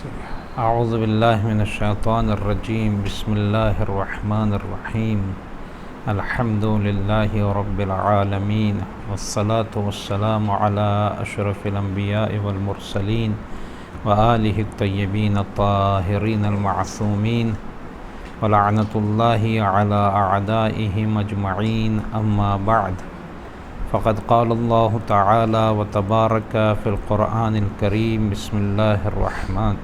اعوذ باللہ من الشیطان الرجیم بسم اللہ الرحمن الرحیم الحمد للہ رب العالمین والصلاة والسلام علی اشرف الانبیاء والمرسلین وآلہ الطیبین الطاہرین المعصومین ولعنۃ اللہ علی اعدائہم اجمعین اما بعد فقد قال اللہ تعالی وتبارک فی القرآن الکریم بسم اللہ الرحمن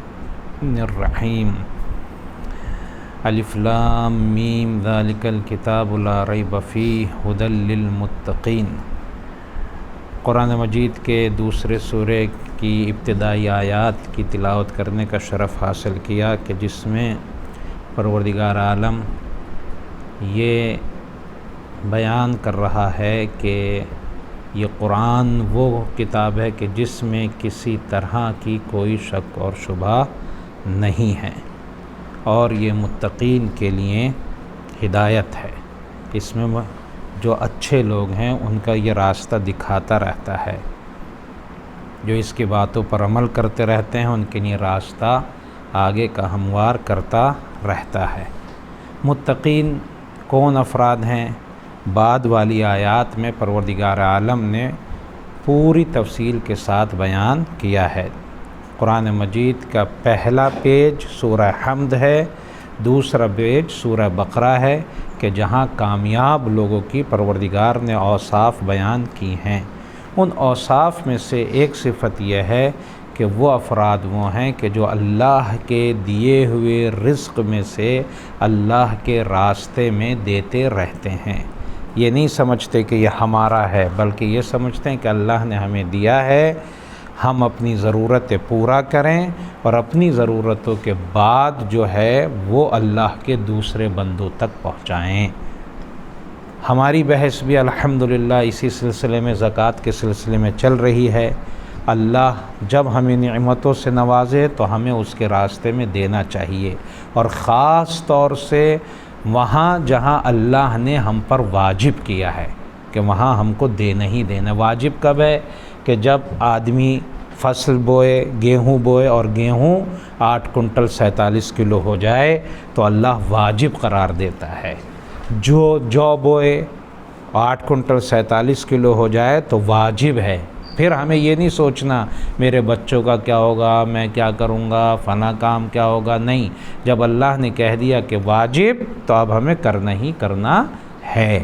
الرحیم الف لام میم ذالک الکتاب لا ریب فیہ ھدی للمتقین۔ قرآن مجید کے دوسرے سورے کی ابتدائی آیات کی تلاوت کرنے کا شرف حاصل کیا کہ جس میں پروردگار عالم یہ بیان کر رہا ہے کہ یہ قرآن وہ کتاب ہے کہ جس میں کسی طرح کی کوئی شک اور شبہ نہیں ہے، اور یہ متقین کے لیے ہدایت ہے۔ اس میں جو اچھے لوگ ہیں ان کا یہ راستہ دکھاتا رہتا ہے، جو اس کی باتوں پر عمل کرتے رہتے ہیں ان کے لیے راستہ آگے کا ہموار کرتا رہتا ہے۔ متقین کون افراد ہیں؟ بعد والی آیات میں پروردگار عالم نے پوری تفصیل کے ساتھ بیان کیا ہے۔ قرآن مجید کا پہلا پیج سورہ حمد ہے، دوسرا پیج سورہ بقرہ ہے کہ جہاں کامیاب لوگوں کی پروردگار نے اوصاف بیان کی ہیں۔ ان اوصاف میں سے ایک صفت یہ ہے کہ وہ افراد وہ ہیں کہ جو اللہ کے دیے ہوئے رزق میں سے اللہ کے راستے میں دیتے رہتے ہیں۔ یہ نہیں سمجھتے کہ یہ ہمارا ہے، بلکہ یہ سمجھتے ہیں کہ اللہ نے ہمیں دیا ہے، ہم اپنی ضرورتیں پورا کریں اور اپنی ضرورتوں کے بعد جو ہے وہ اللہ کے دوسرے بندوں تک پہنچائیں۔ ہماری بحث بھی الحمدللہ اسی سلسلے میں زکوٰۃ کے سلسلے میں چل رہی ہے۔ اللہ جب ہمیں نعمتوں سے نوازے تو ہمیں اس کے راستے میں دینا چاہیے، اور خاص طور سے وہاں جہاں اللہ نے ہم پر واجب کیا ہے کہ وہاں ہم کو دینا ہی دینا۔ واجب کب ہے؟ کہ جب آدمی فصل بوئے، گیہوں بوئے اور گیہوں 8 کنٹل 47 کلو ہو جائے تو اللہ واجب قرار دیتا ہے۔ جو بوئے 8 کنٹل 47 کلو ہو جائے تو واجب ہے۔ پھر ہمیں یہ نہیں سوچنا میرے بچوں کا کیا ہوگا، میں کیا کروں گا، فلاں کام کیا ہوگا، نہیں۔ جب اللہ نے کہہ دیا کہ واجب تو اب ہمیں کرنا ہی کرنا ہے۔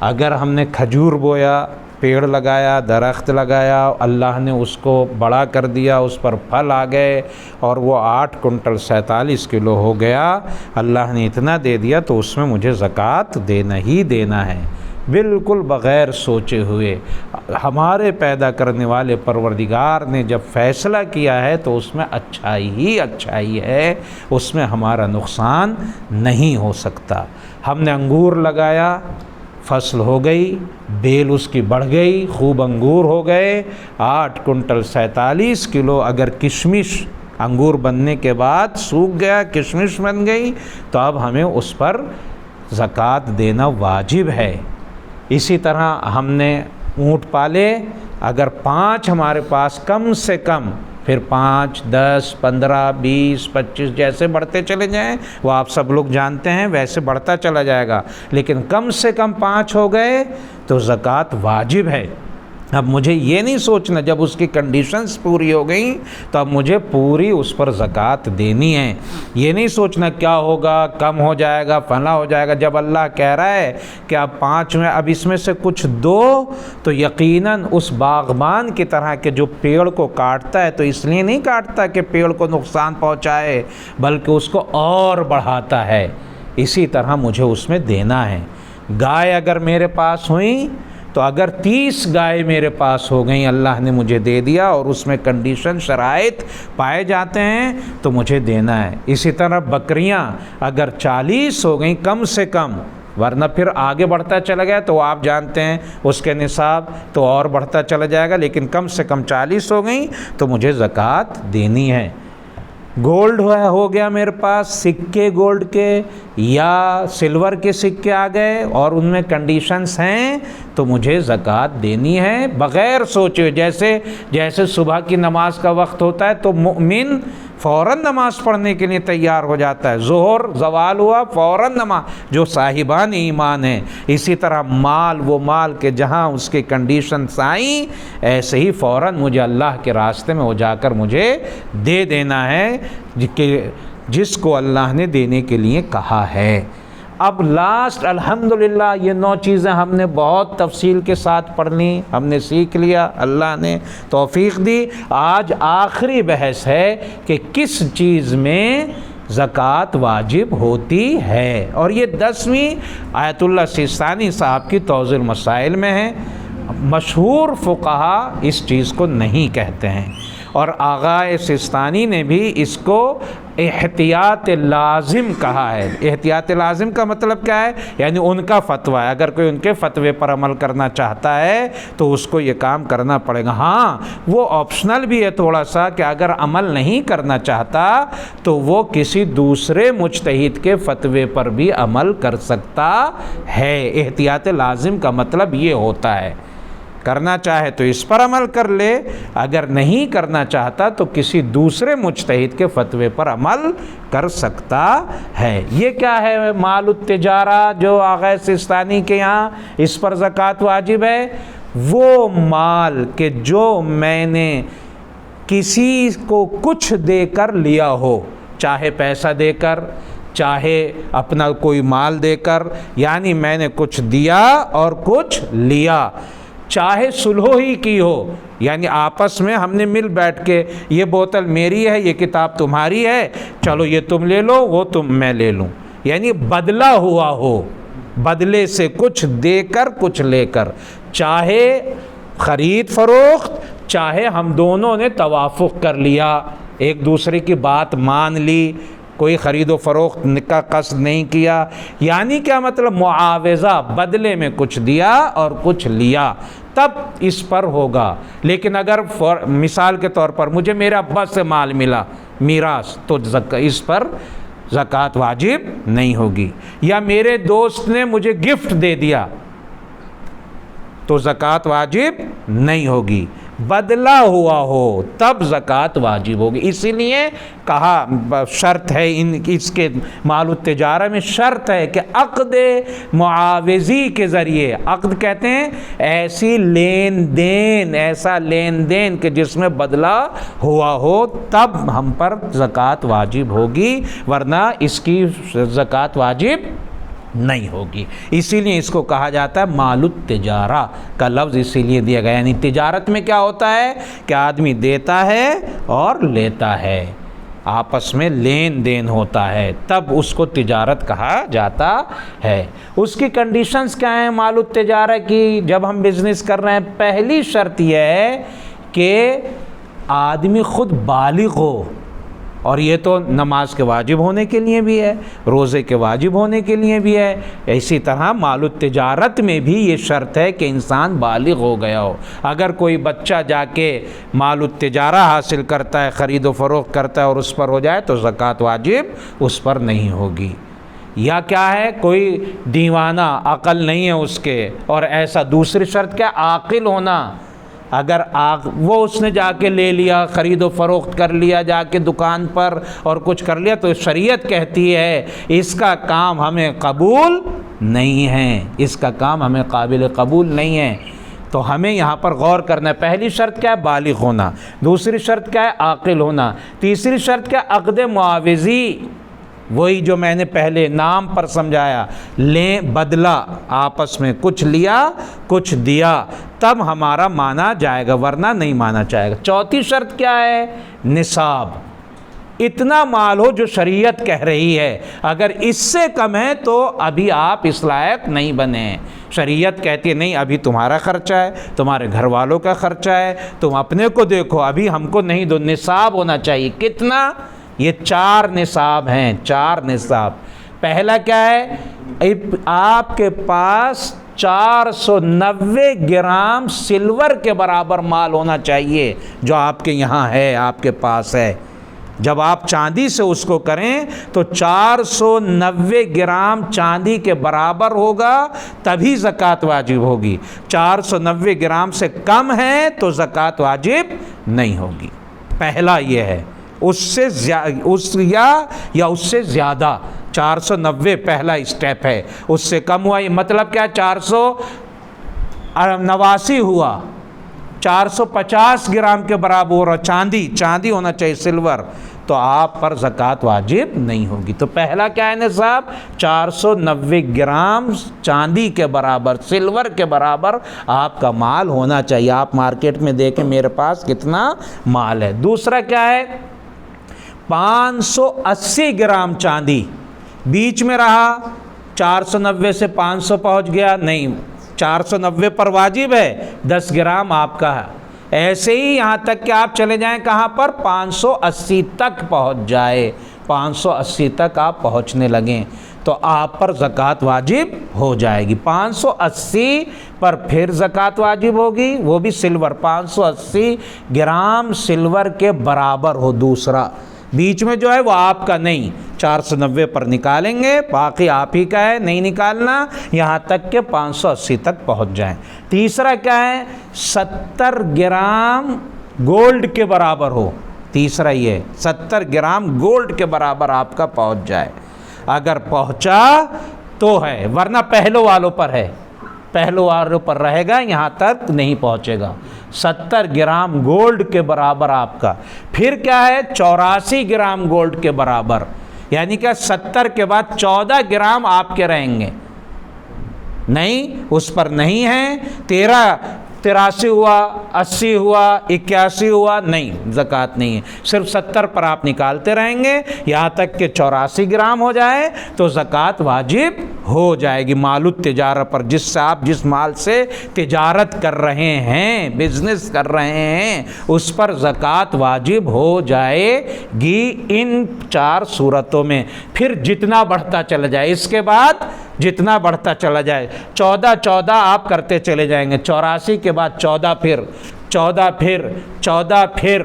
اگر ہم نے کھجور بویا، پیڑ لگایا، درخت لگایا، اللہ نے اس کو بڑا کر دیا، اس پر پھل آ گئے اور وہ 8 کنٹل 47 کلو ہو گیا، اللہ نے اتنا دے دیا تو اس میں مجھے زکوٰۃ دینا ہی دینا ہے، بالکل بغیر سوچے ہوئے۔ ہمارے پیدا کرنے والے پروردگار نے جب فیصلہ کیا ہے تو اس میں اچھائی ہی اچھائی ہے، اس میں ہمارا نقصان نہیں ہو سکتا۔ ہم نے انگور لگایا، فصل ہو گئی، بیل اس کی بڑھ گئی، خوب انگور ہو گئے، 8 کنٹل 47 کلو اگر کشمش انگور بننے کے بعد سوکھ گیا، کشمش بن گئی، تو اب ہمیں اس پر زکوٰۃ دینا واجب ہے۔ اسی طرح ہم نے اونٹ پالے، اگر 5 ہمارے پاس کم سے کم، پھر 5، 10، 15، 20، 25 جیسے بڑھتے چلے جائیں، وہ آپ سب لوگ جانتے ہیں، ویسے بڑھتا چلا جائے گا، لیکن کم سے کم 5 ہو گئے تو زکوٰۃ واجب ہے۔ اب مجھے یہ نہیں سوچنا جب اس کی کنڈیشنز پوری ہو گئیں تو اب مجھے پوری اس پر زکوٰۃ دینی ہے۔ یہ نہیں سوچنا کیا ہوگا، کم ہو جائے گا، فلاں ہو جائے گا۔ جب اللہ کہہ رہا ہے کہ اب 5 میں اب اس میں سے کچھ دو، تو یقیناً اس باغبان کی طرح کہ جو پیڑ کو کاٹتا ہے تو اس لیے نہیں کاٹتا کہ پیڑ کو نقصان پہنچائے، بلکہ اس کو اور بڑھاتا ہے۔ اسی طرح مجھے اس میں دینا ہے۔ گائے اگر میرے پاس ہوئیں تو اگر 30 گائے میرے پاس ہو گئیں، اللہ نے مجھے دے دیا اور اس میں کنڈیشن شرائط پائے جاتے ہیں تو مجھے دینا ہے۔ اسی طرح بکریاں اگر 40 ہو گئیں کم سے کم، ورنہ پھر آگے بڑھتا چلا گیا تو آپ جانتے ہیں اس کے نصاب تو اور بڑھتا چلا جائے گا، لیکن کم سے کم 40 ہو گئیں تو مجھے زکوٰۃ دینی ہے۔ گولڈ ہو گیا میرے پاس، سکے گولڈ کے یا سلور کے سکے آ گئے اور ان میں کنڈیشنز ہیں تو مجھے زکوٰۃ دینی ہے بغیر سوچے۔ جیسے صبح کی نماز کا وقت ہوتا ہے تو مومن فوراً نماز پڑھنے کے لیے تیار ہو جاتا ہے، ظہر زوال ہوا فوراً نماز، جو صاحبان ایمان ہیں۔ اسی طرح مال، وہ مال کہ جہاں اس کے کنڈیشنز آئیں ایسے ہی فوراً مجھے اللہ کے راستے میں وہ جا کر مجھے دے دینا ہے کہ جس کو اللہ نے دینے کے لیے کہا ہے۔ اب لاسٹ الحمدللہ یہ 9 چیزیں ہم نے بہت تفصیل کے ساتھ پڑھ لیں، ہم نے سیکھ لیا، اللہ نے توفیق دی۔ آج آخری بحث ہے کہ کس چیز میں زکوٰۃ واجب ہوتی ہے، اور یہ 10ویں آیت اللہ سیستانی صاحب کی توضیح المسائل میں ہے۔ مشہور فقہا اس چیز کو نہیں کہتے ہیں، اور آغا سیستانی نے بھی اس کو احتیاط لازم کہا ہے۔ احتیاط لازم کا مطلب کیا ہے؟ یعنی ان کا فتویٰ ہے، اگر کوئی ان کے فتوے پر عمل کرنا چاہتا ہے تو اس کو یہ کام کرنا پڑے گا۔ ہاں وہ آپشنل بھی ہے تھوڑا سا کہ اگر عمل نہیں کرنا چاہتا تو وہ کسی دوسرے مجتہد کے فتوے پر بھی عمل کر سکتا ہے۔ احتیاط لازم کا مطلب یہ ہوتا ہے، کرنا چاہے تو اس پر عمل کر لے، اگر نہیں کرنا چاہتا تو کسی دوسرے مجتہد کے فتوے پر عمل کر سکتا ہے۔ یہ کیا ہے؟ مال التجارہ جو آغا سیستانی کے یہاں اس پر زکوٰۃ واجب ہے، وہ مال کہ جو میں نے کسی کو کچھ دے کر لیا ہو، چاہے پیسہ دے کر، چاہے اپنا کوئی مال دے کر، یعنی میں نے کچھ دیا اور کچھ لیا، چاہے صلح ہی کی ہو، یعنی آپس میں ہم نے مل بیٹھ کے یہ بوتل میری ہے، یہ کتاب تمہاری ہے، چلو یہ تم لے لو، وہ میں لے لوں، یعنی بدلہ ہوا ہو، بدلے سے کچھ دے کر کچھ لے کر، چاہے خرید فروخت، چاہے ہم دونوں نے توافق کر لیا، ایک دوسرے کی بات مان لی، کوئی خرید و فروخت کا قصد نہیں کیا، یعنی کیا مطلب؟ معاوضہ، بدلے میں کچھ دیا اور کچھ لیا، تب اس پر ہوگا۔ لیکن اگر مثال کے طور پر مجھے میرے ابا سے مال ملا میراث، تو اس پر زکوٰۃ واجب نہیں ہوگی، یا میرے دوست نے مجھے گفٹ دے دیا تو زکوٰۃ واجب نہیں ہوگی، بدلہ ہوا ہو تب زکوٰۃ واجب ہوگی۔ اسی لیے کہا شرط ہے اس کے مال التجارہ میں شرط ہے کہ عقد معاوضی کے ذریعے، عقد کہتے ہیں ایسی لین دین، ایسا لین دین کہ جس میں بدلہ ہوا ہو، تب ہم پر زکوٰۃ واجب ہوگی، ورنہ اس کی زکوٰۃ واجب نہیں ہوگی۔ اسی لیے اس کو کہا جاتا ہے مال التجارہ کا لفظ اسی لیے دیا گیا، یعنی تجارت میں کیا ہوتا ہے کہ آدمی دیتا ہے اور لیتا ہے، آپس میں لین دین ہوتا ہے، تب اس کو تجارت کہا جاتا ہے۔ اس کی کنڈیشنز کیا ہیں مال التجارہ کی جب ہم بزنس کر رہے ہیں؟ پہلی شرط یہ ہے کہ آدمی خود بالغ ہو، اور یہ تو نماز کے واجب ہونے کے لیے بھی ہے، روزے کے واجب ہونے کے لیے بھی ہے، اسی طرح مال التجارت میں بھی یہ شرط ہے کہ انسان بالغ ہو گیا ہو۔ اگر کوئی بچہ جا کے مال التجارہ حاصل کرتا ہے، خرید و فروخت کرتا ہے اور اس پر ہو جائے تو زکوٰۃ واجب اس پر نہیں ہوگی۔ یا کیا ہے؟ کوئی دیوانہ، عقل نہیں ہے اس کے، اور ایسا دوسری شرط کیا؟ عاقل ہونا۔ اگر وہ اس نے جا کے لے لیا، خرید و فروخت کر لیا جا کے دکان پر اور کچھ کر لیا، تو شریعت کہتی ہے اس کا کام ہمیں قبول نہیں ہے، اس کا کام ہمیں قابل قبول نہیں ہے۔ تو ہمیں یہاں پر غور کرنا ہے، پہلی شرط کیا ہے؟ بالغ ہونا، دوسری شرط کیا ہے؟ عاقل ہونا، تیسری شرط کیا ہے؟ عقد معاوضی، وہی جو میں نے پہلے نام پر سمجھایا، لیں بدلہ، آپس میں کچھ لیا کچھ دیا، تب ہمارا مانا جائے گا، ورنہ نہیں مانا جائے گا۔ چوتھی شرط کیا ہے؟ نصاب، اتنا مال ہو جو شریعت کہہ رہی ہے، اگر اس سے کم ہے تو ابھی آپ اس لائق نہیں بنے۔ شریعت کہتی ہے نہیں، ابھی تمہارا خرچہ ہے، تمہارے گھر والوں کا خرچہ ہے، تم اپنے کو دیکھو، ابھی ہم کو نہیں دو۔ نصاب ہونا چاہیے، کتنا؟ یہ 4 نصاب ہیں، 4 نصاب۔ پہلا کیا ہے؟ آپ کے پاس 490 گرام سلور کے برابر مال ہونا چاہیے جو آپ کے یہاں ہے، آپ کے پاس ہے۔ جب آپ چاندی سے اس کو کریں تو 490 گرام چاندی کے برابر ہوگا، تبھی زکوٰۃ واجب ہوگی۔ 490 گرام سے کم ہے تو زکوٰۃ واجب نہیں ہوگی۔ پہلا یہ ہے۔ اس سے یا اس سے زیادہ 490 پہلا اسٹیپ ہے، اس سے کم ہوا، یہ مطلب کیا 489 ہوا، 450 گرام کے برابر، اور چاندی ہونا چاہیے، سلور، تو آپ پر زکوٰۃ واجب نہیں ہوگی۔ تو پہلا کیا ہے نصاب؟ 490 گرام چاندی کے برابر، سلور کے برابر آپ کا مال ہونا چاہیے۔ آپ مارکیٹ میں دیکھیں میرے پاس کتنا مال ہے۔ دوسرا کیا ہے؟ 580 گرام چاندی بیچ میں رہا، 490 سے 500 پہنچ گیا، نہیں 490 پر واجب ہے، 10 گرام آپ کا ہے۔ ایسے ہی یہاں تک کہ آپ چلے جائیں کہاں پر؟ 580 تک پہنچ جائے، 580 تک آپ پہنچنے لگیں تو آپ پر زکوٰۃ واجب ہو جائے گی۔ 580 پر پھر زکوٰۃ واجب ہوگی، وہ بھی سلور، 580 گرام سلور کے برابر ہو۔ دوسرا بیچ میں جو ہے وہ آپ کا نہیں، 490 پر نکالیں گے، باقی آپ ہی کا ہے، نہیں نکالنا یہاں تک کہ 580 تک پہنچ جائیں۔ تیسرا کیا ہے؟ 70 گرام گولڈ کے برابر ہو، تیسرا یہ 70 گرام گولڈ کے برابر آپ کا پہنچ جائے، اگر پہنچا تو ہے، ورنہ پہلو والوں پر ہے، پہلو والوں پر رہے گا، یہاں تک نہیں پہنچے گا۔ 70 گرام گولڈ کے برابر آپ کا۔ پھر کیا ہے؟ 84 گرام گولڈ کے برابر، یعنی کہ 70 کے بعد 14 گرام آپ کے رہیں گے، نہیں اس پر نہیں ہے، 83 ہوا، 80 ہوا، 81 ہوا، نہیں زکوٰۃ نہیں ہے، صرف 70 پر آپ نکالتے رہیں گے یہاں تک کہ 84 گرام ہو جائے تو زکوٰۃ واجب ہو جائے گی۔ مال التجارہ پر، جس سے آپ جس مال سے تجارت کر رہے ہیں، بزنس کر رہے ہیں، اس پر زکوٰۃ واجب ہو جائے گی ان 4 صورتوں میں۔ پھر جتنا بڑھتا چلا جائے، اس کے بعد جتنا بڑھتا چلا جائے، 14 آپ کرتے چلے جائیں گے، 84 کے بعد 14 پھر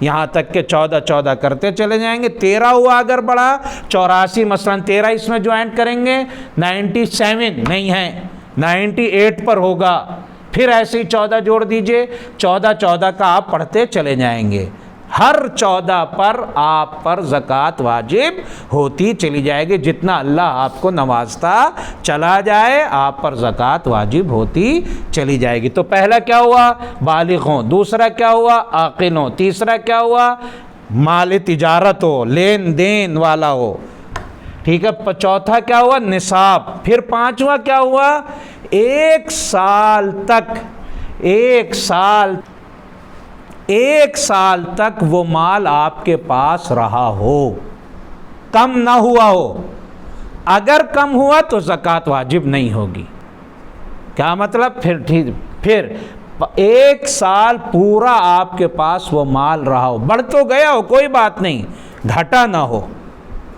یہاں تک کہ 14 کرتے چلے جائیں گے۔ 13 ہوا اگر بڑھا، 84 مثلا 13 اس میں جوائنٹ کریں گے، 97 نہیں ہے، 98 پر ہوگا، پھر ایسے ہی 14 جوڑ دیجئے، 14 کا آپ پڑھتے چلے جائیں گے، ہر 14 پر آپ پر زکوٰۃ واجب ہوتی چلی جائے گی، جتنا اللہ آپ کو نوازتا چلا جائے آپ پر زکوٰۃ واجب ہوتی چلی جائے گی۔ تو پہلا کیا ہوا؟ بالغ ہوں، دوسرا کیا ہوا؟ عاقل ہوں، تیسرا کیا ہوا؟ مال تجارت ہو، لین دین والا ہو، ٹھیک ہے، چوتھا کیا ہوا؟ نصاب، پھر پانچواں کیا ہوا؟ 1 سال تک وہ مال آپ کے پاس رہا ہو، کم نہ ہوا ہو، اگر کم ہوا تو زکوٰۃ واجب نہیں ہوگی۔ کیا مطلب؟ پھر 1 سال پورا آپ کے پاس وہ مال رہا ہو، بڑھ تو گیا ہو کوئی بات نہیں، گھٹا نہ ہو،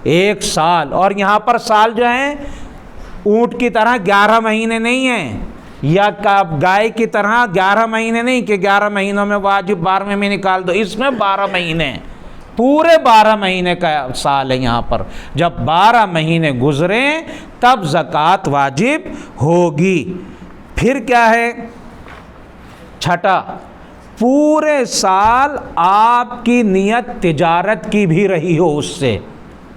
1 سال۔ اور یہاں پر سال جو ہیں اونٹ کی طرح 11 مہینے نہیں ہیں، یا گائے کی طرح 11 مہینے نہیں کہ 11 مہینوں میں واجب 12ویں میں نکال دو، اس میں 12 مہینے، پورے 12 مہینے کا سال ہے یہاں پر۔ جب 12 مہینے گزریں تب زکوٰۃ واجب ہوگی۔ پھر کیا ہے؟ چھٹا، پورے سال آپ کی نیت تجارت کی بھی رہی ہو، اس سے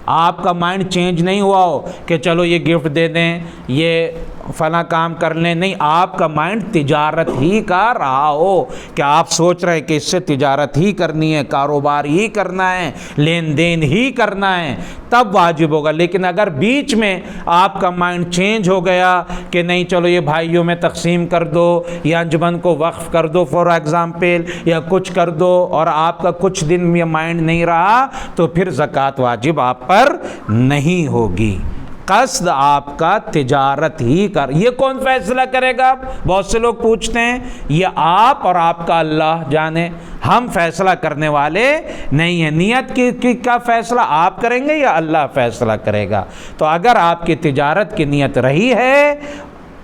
آپ کا مائنڈ چینج نہیں ہوا ہو کہ چلو یہ گفٹ دے دیں، یہ فلاں کام کر لیں، نہیں، آپ کا مائنڈ تجارت ہی کا رہا ہو کہ آپ سوچ رہے ہیں کہ اس سے تجارت ہی کرنی ہے، کاروبار ہی کرنا ہے، لین دین ہی کرنا ہے، تب واجب ہوگا۔ لیکن اگر بیچ میں آپ کا مائنڈ چینج ہو گیا کہ نہیں چلو یہ بھائیوں میں تقسیم کر دو، یا انجمن کو وقف کر دو فار ایگزامپل، یا کچھ کر دو، اور آپ کا کچھ دن یہ مائنڈ نہیں رہا تو پھر زکوٰۃ واجب آپ پر نہیں ہوگی۔ قصد آپ کا تجارت ہی یہ کون فیصلہ کرے گا؟ بہت سے لوگ پوچھتے ہیں، یہ آپ اور آپ کا اللہ جانے، ہم فیصلہ کرنے والے نہیں ہیں۔ نیت کی کا فیصلہ آپ کریں گے یا اللہ فیصلہ کرے گا؟ تو اگر آپ کی تجارت کی نیت رہی ہے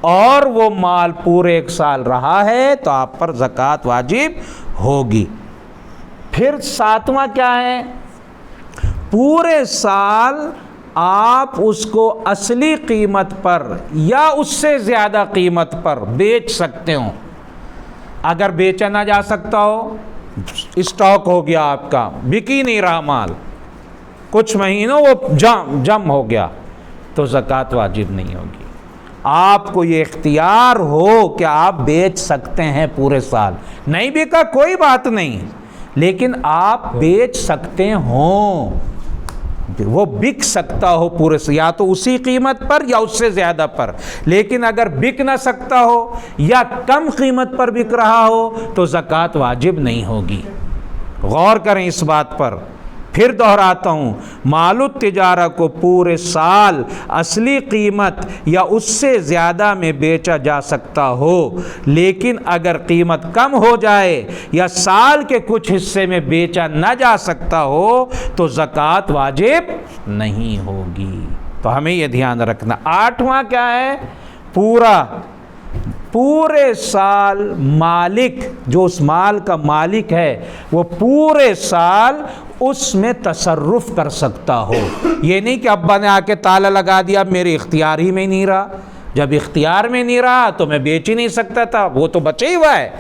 اور وہ مال پورے 1 سال رہا ہے تو آپ پر زکوٰۃ واجب ہوگی۔ پھر 7واں کیا ہے؟ پورے سال آپ اس کو اصلی قیمت پر یا اس سے زیادہ قیمت پر بیچ سکتے ہو۔ اگر بیچا نہ جا سکتا ہو اسٹاک ہو گیا آپ کا، بک ہی نہیں رہا مال، کچھ مہینوں وہ جم ہو گیا، تو زکوٰۃ واجب نہیں ہوگی۔ آپ کو یہ اختیار ہو کہ آپ بیچ سکتے ہیں پورے سال، نہیں بکا کوئی بات نہیں، لیکن آپ بیچ سکتے ہوں، وہ بک سکتا ہو پورے سے، یا تو اسی قیمت پر یا اس سے زیادہ پر، لیکن اگر بک نہ سکتا ہو یا کم قیمت پر بک رہا ہو تو زکوٰۃ واجب نہیں ہوگی۔ غور کریں اس بات پر، پھر دہراتا ہوں، مال التجارہ کو پورے سال اصلی قیمت یا اس سے زیادہ میں بیچا جا سکتا ہو، لیکن اگر قیمت کم ہو جائے یا سال کے کچھ حصے میں بیچا نہ جا سکتا ہو تو زکوٰۃ واجب نہیں ہوگی۔ تو ہمیں یہ دھیان رکھنا۔ آٹھواں کیا ہے؟ پورے سال مالک، جو اس مال کا مالک ہے، وہ پورے سال اس میں تصرف کر سکتا ہو۔ یہ نہیں کہ ابا نے آ کے تالا لگا دیا، اب میرے اختیار ہی میں نہیں رہا، جب اختیار میں نہیں رہا تو میں بیچ ہی نہیں سکتا تھا، وہ تو بچے ہی ہوا ہے،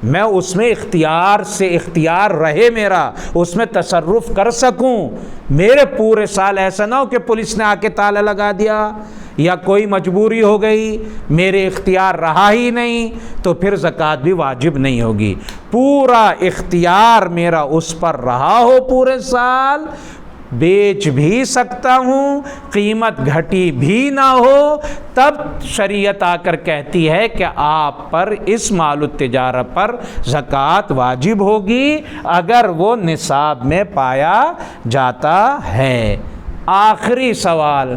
میں اس میں اختیار رہے میرا، اس میں تصرف کر سکوں۔ میرے پورے سال ایسا نہ ہو کہ پولیس نے آ کے تالا لگا دیا یا کوئی مجبوری ہو گئی، میرے اختیار رہا ہی نہیں، تو پھر زکوٰۃ بھی واجب نہیں ہوگی۔ پورا اختیار میرا اس پر رہا ہو، پورے سال بیچ بھی سکتا ہوں، قیمت گھٹی بھی نہ ہو، تب شریعت آ کر کہتی ہے کہ آپ پر اس مال التجارہ پر زکوٰۃ واجب ہوگی اگر وہ نصاب میں پایا جاتا ہے۔ آخری سوال،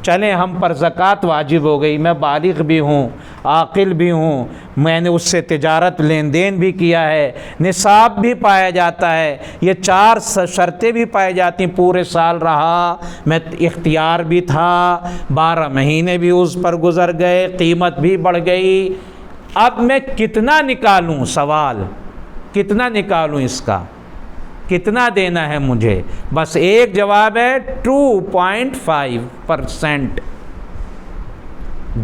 چلیں ہم پر زکوٰۃ واجب ہو گئی، میں بالغ بھی ہوں، عاقل بھی ہوں، میں نے اس سے تجارت لین دین بھی کیا ہے، نصاب بھی پایا جاتا ہے، یہ 4 شرطیں بھی پائی جاتی ہیں، پورے سال رہا، میں اختیار بھی تھا، 12 مہینے بھی اس پر گزر گئے، قیمت بھی بڑھ گئی، اب میں کتنا نکالوں؟ سوال کتنا نکالوں، اس کا کتنا دینا ہے مجھے؟ بس ایک جواب ہے 2.5%۔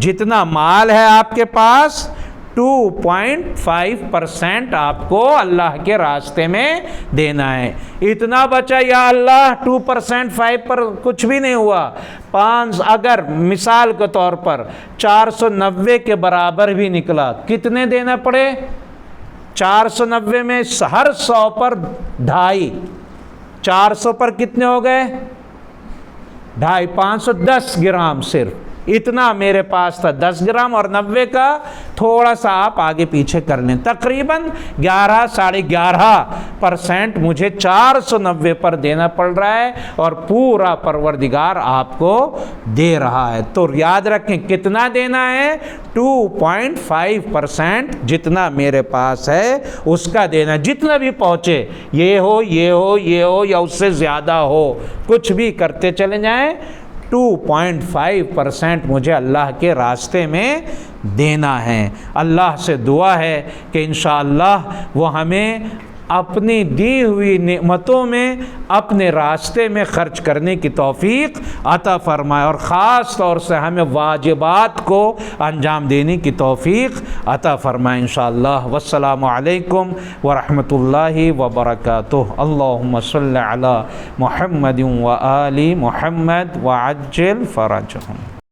جتنا مال ہے آپ کے پاس 2.5% آپ کو اللہ کے راستے میں دینا ہے۔ اتنا بچا، یا اللہ 2% 5 پر کچھ بھی نہیں ہوا، 5 اگر مثال کے طور پر 490 کے برابر بھی نکلا، کتنے دینا پڑے؟ 490 میں ہر 100 پر 2.5، 400 پر کتنے ہو گئے؟ 2.5، 510 گرام صرف، اتنا میرے پاس تھا، 10 گرام، اور 90 کا تھوڑا سا آپ آگے پیچھے کر لیں، تقریباً 11 ساڑھے 11% مجھے 490 پر دینا پڑ رہا ہے، اور پورا پروردگار آپ کو دے رہا ہے۔ تو یاد رکھیں کتنا دینا ہے؟ 2.5%، جتنا میرے پاس ہے اس کا دینا، جتنا بھی پہنچے، یہ ہو یا اس سے زیادہ ہو، کچھ بھی کرتے چلے جائیں، 2.5% مجھے اللہ کے راستے میں دینا ہے۔ اللہ سے دعا ہے کہ انشاءاللہ وہ ہمیں اپنی دی ہوئی نعمتوں میں اپنے راستے میں خرچ کرنے کی توفیق عطا فرمائے، اور خاص طور سے ہمیں واجبات کو انجام دینے کی توفیق عطا فرمائے انشاءاللہ۔ والسلام علیکم ورحمۃ اللہ وبرکاتہ۔ اللہم صلی علی محمد و آل محمد وعجل فرجہم۔